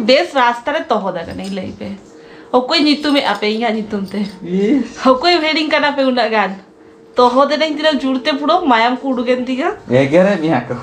Base रास्ता रे तोहदा का नहीं लई पे ओकोई नितु में आपे इंगा नितुम ते ओकोई वेडिंग करना पे उना गान तोहदे नहीं दिना जुड़ते पुरो मायाम को उड़गेन दिगा एगेरे मिया को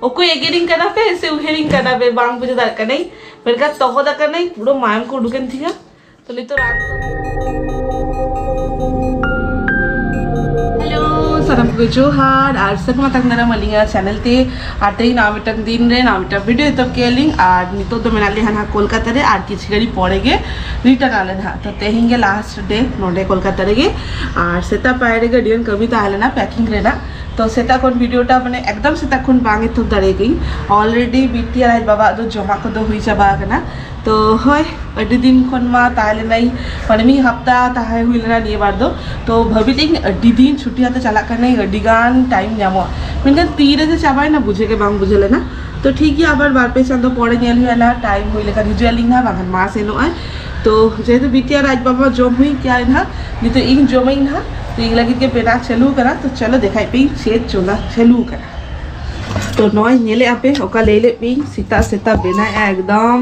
ओकोई एगेरिंग करना पे ऐसे उहेरिंग करना पे बांग बुझे दार का नहीं मेरे का तोहदा का नहीं पुरो मायाम को उड़गेन दिगा तो नहीं तो Salam ko Johar ar sakma tak nara malinga channel te atei na mitang din re na mita video to keling ar nito to menali hana Kolkata re ar kichi gari pore ge return alen ha to tehinge last day node Kolkata re ge ar seta paire ge dian kavita alena packing re na तो सेता कोन video टा माने एकदम सेता कोन बांगे तो दरे गई already BT आज बाबा दो जमा को दो हुई चाबा कना तो होय अडी दिन कोन मा ताले नहीं पनमी हफ्ता ताहे हुइलना निये बार दो तो भबिलिंग अडी दिन छुट्टी आते चला करने अडी गान टाइम जामो मेनका तीरे से चाबाय ना बुझे के बांग बुझले ना तो ठीक है आबार बार पे चंदो पड़े नेल हुइला टाइम हुइले का रिजुअलिंग ना बागन मा सेनो आय तो जेहेतु बीटी आज बाबा जम हुई क्या ना नहीं तो इन जमई ना तो इन लगी के बेना चलू करा तो चलो दिखाई पे सेट चला चलू करा तो नॉय नेले आपे ओका लेले पे सीता सीता बेना एकदम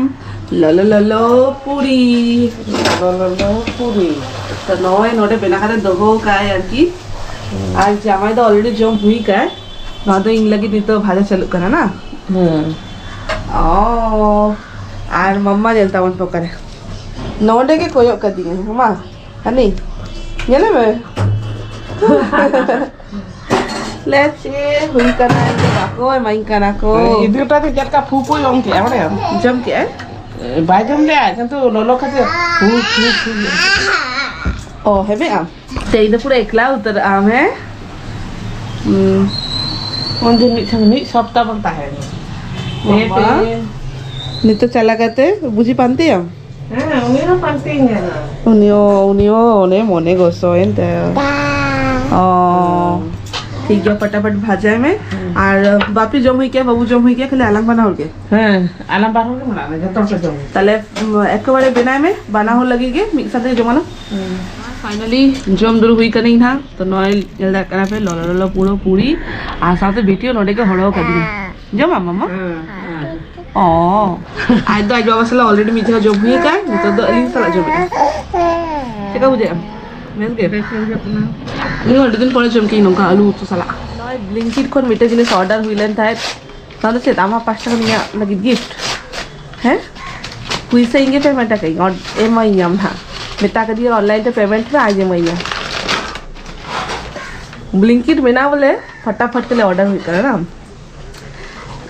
ललो ललो पूरी ललो पूरी तो नॉय नोडे बेना करे दोगो काय यार की आज जामाई तो ऑलरेडी जम हुई का ना तो इन लगी तो भाजा चलू करा ना ओ आर मम्मा जलता वन पकड़े नोडे के कोयो कर दिए मम्मा हनी येले में Let's see, hui kana ini aku, main kana aku. Itu tadi jat ka fufu yang ke apa ya? Jam ke? Bajam deh, kan tu lolo kata fufu. Oh, hebat am. Jadi itu pura iklau ter am है. Mungkin ni sang ni sabta bangta है. Ni तो चला करते, बुझी पानते am. हाँ, उन्हें ना पानते हैं ना. उन्हें मोने गोसो है तो. Oh. ठीक है फटाफट भाजा में और बापी जम हुई क्या बाबू जम हुई क्या खाली आलम बना हो गया हाँ आलम बार हो गया मना नहीं जब तक जम तले एक बारे बिना में बना हो लगेगे मिक्स साथ जमाना फाइनली जम दूर हुई कहीं ना तो नॉइल जल्दा करना पे लोला लोला पूरो पूरी और साथ वीडियो नोडे के हड़ो कर दी जम मम्मा ओ आज बाबा साला ऑलरेडी मीठा जम हुई का तो अली साला जम ठीक है मुझे मैं गए ini ada din pore jam ke nongka alu tu salah noi blinkit kon mita jinis order huilen thai tale se ama 5 taka niya lagi gift hai puisa inge payment kai और एम आई हम था mita ka dia online te payment में आज M आई blinkit में ना बोले फटाफट के लिए order हुई करा ना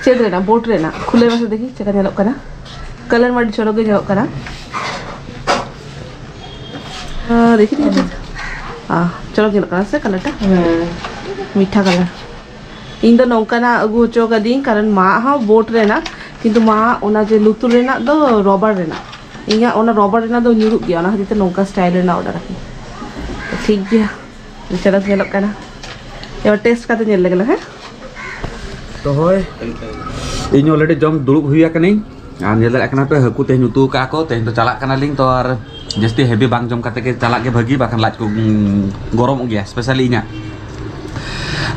चेक रहना बोट रहना खुले में से देखी चेक करने लग करा कलर मड चलोगे जाओ करा देखी चलो ᱧᱮᱞᱚᱜ ᱠᱟᱱᱟ ᱥᱮ ᱠᱟᱞᱟᱨ ᱴᱟ मीठा कलर इन दो नौकाना अगु हचो कदी कारण मा हा बोट रेना किंतु मा ओना जे लुतुर रेना दो रबर रेना इया ओना रबर रेना दो ᱧᱩᱨᱩᱜ गया ओना हदिते नौका स्टाइल रेना ऑर्डर रखी तो ठीक गया चलो ᱧᱮᱞᱚᱜ ᱠᱟᱱᱟ एबार टेस्ट काते ᱧᱮᱞ लगला है तो होय इन ऑलरेडी जम दुरुब हुई कनी आ ᱧᱮᱞ ᱫᱟᱲᱮᱭᱟᱜ ᱠᱟᱱᱟ ᱯᱮ ᱦᱟᱹᱠᱩ ᱛᱮᱦᱮᱧ ᱩᱛᱩ ᱠᱟᱜ ᱠᱚ ᱛᱮᱦᱮᱧ ᱫᱚ ᱪᱟᱞᱟᱜ ᱠᱟᱱᱟᱞᱤᱧ ᱛᱚ ᱟᱨ जस्ती हेवी बांग जम करते के चला के भगी बाखन लाज को गरम गया स्पेशली इना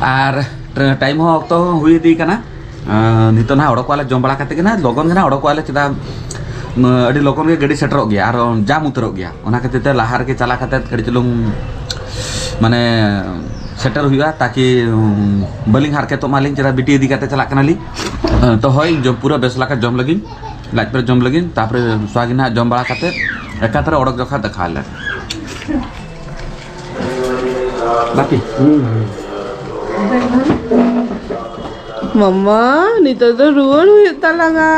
और टाइम हो तो हुई दी कना नितो ना ओडक वाले जम बड़ा करते के ना लगन के ना ओडक वाले चदा अडी लगन के गाड़ी सेटर गया और जाम उतर गया ओना खातिर ते लाहार के चला करते गाड़ी चलुंग माने सेटर हुआ ताकि बलिंग हार के तो मालिंग चदा बिटी दी करते चला कनाली तो होय जम पूरा बेसला का जम लगिन लाज पर जम लगिन तापर स्वागिना जम बड़ा करते एकातर ओडक जखा देखा ले बाकी मम्मा नितो तो रुअन हुई तलंगा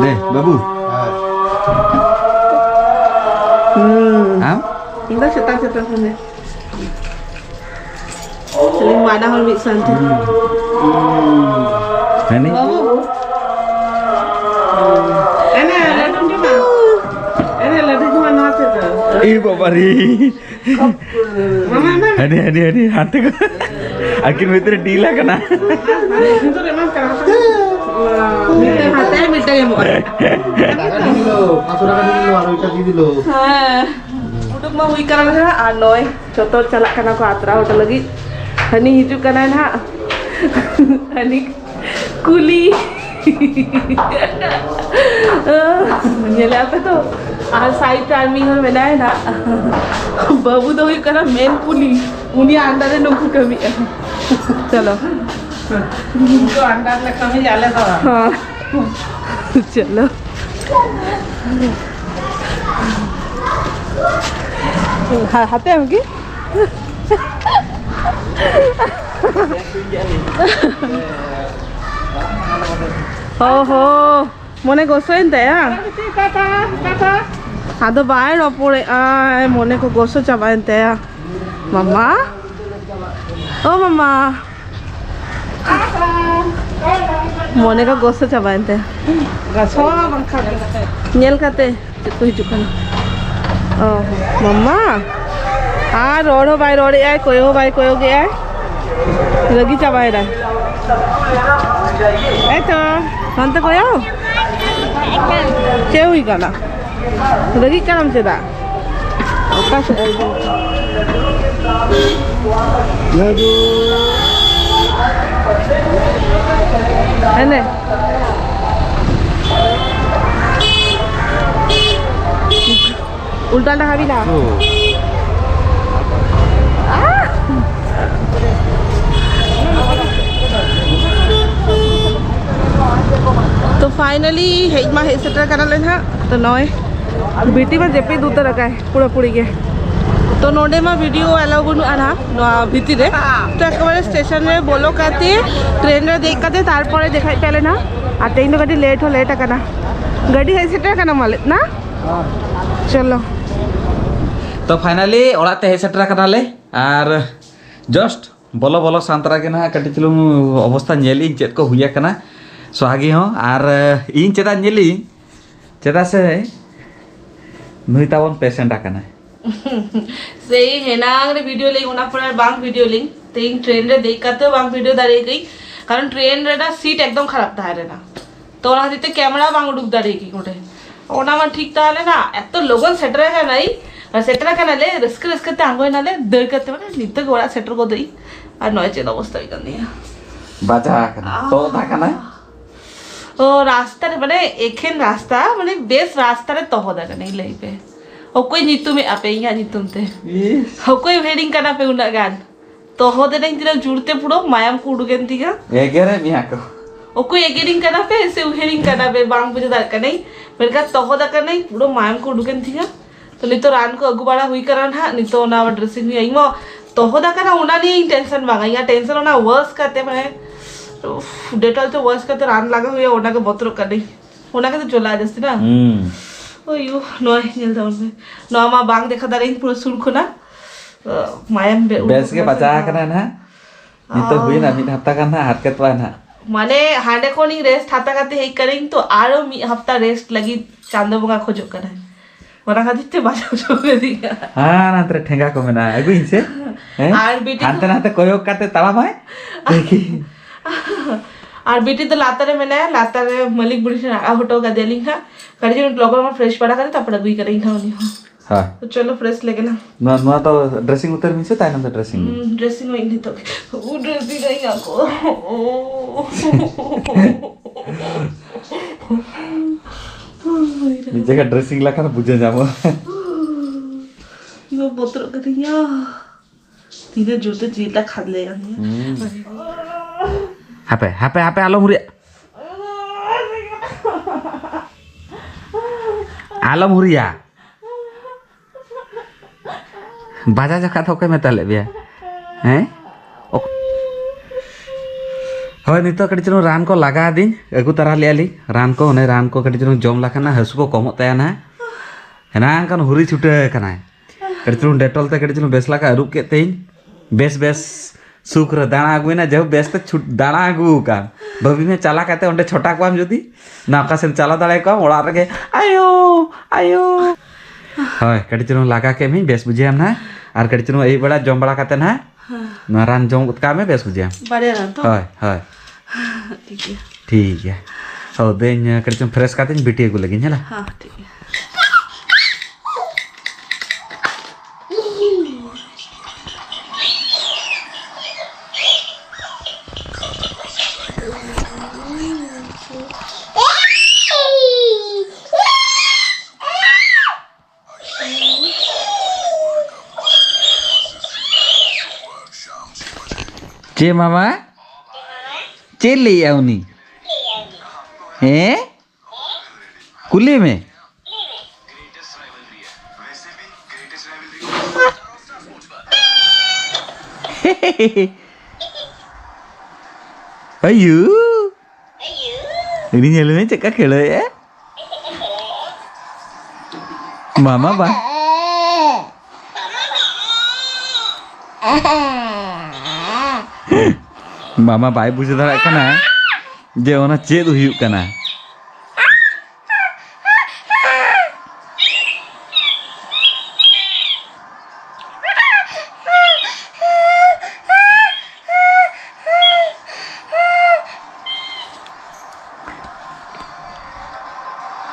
दे बाबू हां इंदा cetak sana saling mana hal mik santu ini Ibu bari, hadi hati ko. Akhir mitre deal kena. itu memang kenapa? Hati minta yang mau. Masukkan dulu, harus kasih dulu. Untuk mau ikan lah, anoy, contoh celak kena aku atra, udah lagi. Hani hidup kena nah, hani कुली ये पे तो आज side army हर मेला है ना बाबू तो हुई करा main पुली उन्हीं अंडर है नुकु कमी चलो तो अंडा में कमी जाले तो हाँ चलो हाथे हम की ओहो मने गोसोइन तया आदो बाहर ओपरे आय मने को गोसो चाबाइन तया मम्मा ओ मम्मा मने का गोसो चाबाइन तया गसो बंखा nyel kate itu hijukan oh mama rodo bai rode ai koyo bai koyo ge ai lagi cabai dah eto nanti koyo cewi kana lagi kanam ceda oka ene उल्टा लगा भी ला तो फाइनली हेजमा हे सेटर करा लेन हा तो नय बेटी में जेपे दूत रखा है पूरा पूरी के तो नोडे में वीडियो अलाउ बनु आना भीति रे तो एकबारे स्टेशन रे बोलो काते ट्रेन रे देख काते तार परे देखाई पेले ना आ ट्रेन गाड़ी लेट हो लेट कना गाड़ी हे सेटर कना मालिक ना चलो तो फाइनली ओड़ाते हे सेटर कनाले और जस्ट बोलो बोलो सांतरा के ना कटी चलू अवस्था नेली चेत को हुया कना स्वागी हो और इन चेता नेली चेता से नुईतावन पेशेंट आकना सही है ना अगर वीडियो लिंक होना पड़ा बांग वीडियो लिंक तेई ट्रेन रे देख करते बांग वीडियो दारे गई कारण ट्रेन रे ना सीट एकदम खराब था रे ना तो ओना दिते कैमरा बांग उडुक दारे की कोटे ओना मा ठीक ताले ना एत लोगन सेटर का नहीं और सेटर का नाले रिस्क रिस्क ते आंगो नाले दर करते माने नित्य गोड़ा सेटर को दई और नय चेद अवस्था भी करनी है बाजा कना तो थाकना ओ रास्ता रे माने एखेन रास्ता माने बेस रास्ता रे तो होदा नहीं लई पे ओ कोई नितु में आपे या नितुम ते ओ कोई वेडिंग करना पे उना गान तो होदे नहीं तिरा जुड़ते पुरो मायाम को उडुगेन तिगा एगेरे मिया को ओ कोई एगेरिंग करना पे से उहेरिंग करना पे बांग बुझे दार का नहीं मेरे का तो होदा का नहीं पुरो मायाम को उडुगेन तिगा तो नितो रान को अगु बड़ा हुई करन हा नितो ना ड्रेसिंग हुई आइमो तो होदा का ना उना नहीं टेंशन मांगा या टेंशन ना वर्स करते माने डेटॉल तो वर्स करते रान लगा हुई ओना के बतरो का नहीं ओना के तो चला जस्ती ना ओयो नय नेल दाउन में नोमा बांग देखा दारिंग पुरो सुरखो ना मायाम बे बेस के बचा कना ना नितो हुई ना मिन हफ्ता कना हाथ के तवा ना माने हांडे कोनी रेस्ट हाता काते हे करेंग तो आरो मी हफ्ता रेस्ट लगी चांदो बंगा खोजो करे वरा खादिते बाजा जो दिया हां ना तेरे ठेंगा को मेना अगु इनसे आर बेटी हांते नाते कोयो काते ताला माय देखी और बेटी तो लातारे में ना लातारे मलिक बुढ़ी से आगा होटो का देलिंग हा कड़ी जो ब्लॉगर में फ्रेश पड़ा करे तब गुई करेंग था उन्हीं हां तो चलो फ्रेश लेके ना नो तो ड्रेसिंग उतर मिसे ताई ना ड्रेसिंग ड्रेसिंग में नहीं तो वो ड्रेसिंग नहीं आको निजे का ड्रेसिंग ला कर बुझे जामो यो बोतरो करिया तीने जोते जीता खाद लेगा हापे आलो मुरिया बाजा जखा थोके में तले बिया हैं हय नितो कड़ी चलो रान को लगा दी अगु तारा लियाली रान को कड़ी चलो जम लाखाना हसु को कमो तया ना हेना कान हुरी छुटे कना कड़ी चलो डेटॉल ते कड़ी चलो बेस लाका अरुप के तेइन बेस सुख रे दाना आगुना जब बेस ते छुट दाना आगु का भवी में चला काते ओंडे छोटा कोम जदी ना का सेन चला दाड़े को ओड़ा रे आयो हय कड़ी चलो लगा के में बेस बुझियाम ना आर कड़ी चलो ए बड़ा जम बड़ा काते ना ना रान जम का में बेस बुझियाम बड़े ना तो हय ठीक है हो देन कड़ी चलो फ्रेश काते बिटी को लगी हला हां ठीक है चे मामा चे ले आउनी हैं कुली में ayu ini nyelunnya cekak kelo ya mama ba mama bai buja darak kana je ona ched huyuk kana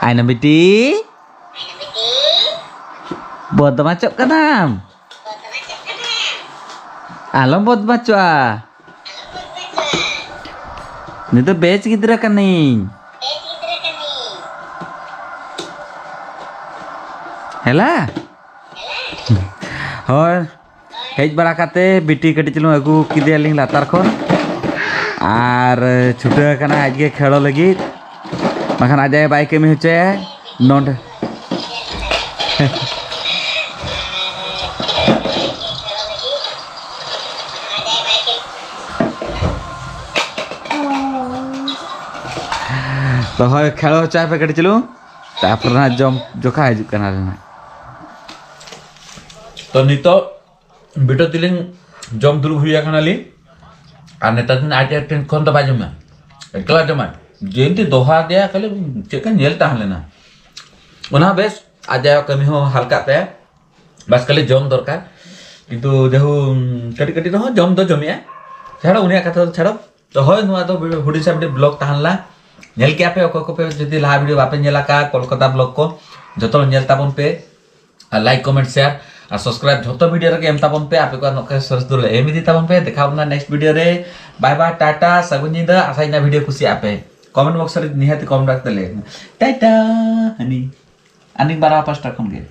Aina beti buat macam kanam alam buat baca ini tuh batch gidra kan nih hela hoi hej barakate biti kati celung aku kide ling latar kon ar sudah karena aja khelo lagi makan aja ya baik kami huce non तो है खेलो चाय पे कटी चलो तापर ना जम जोखा है करना रहना तो नितो बिटो तिलिंग जम दुल हुई करना ली और नेता दिन आज एक कौन तो बाजू में एकला जमा जेंती दोहा दिया कल चेकन येलता है लेना उन्हा बेस आज कमी हो हल्का पे बस कल जम दरकार किंतु जेहु कटी कटी तो जम तो जमिया छाड़ो उन्हें कथा छाड़ो तो है नुआ तो हुडिसा भिडियो ब्लॉग ताहला नेल के आपे ओको पे जदी ला वीडियो बापे नेला का कोलकाता ब्लॉग को जतो नेल ताबन पे लाइक कमेंट शेयर और सब्सक्राइब जतो वीडियो रे एम ताबन पे आपे को नके सरस दुले एम दी ताबन पे देखावना नेक्स्ट वीडियो रे बाय बाय टाटा सगुनिदा आसाइना वीडियो खुशी आपे कमेंट बॉक्स रे निहाती कमेंट रखते ले टाटा हनी अनिक बारा पास्टा कम गे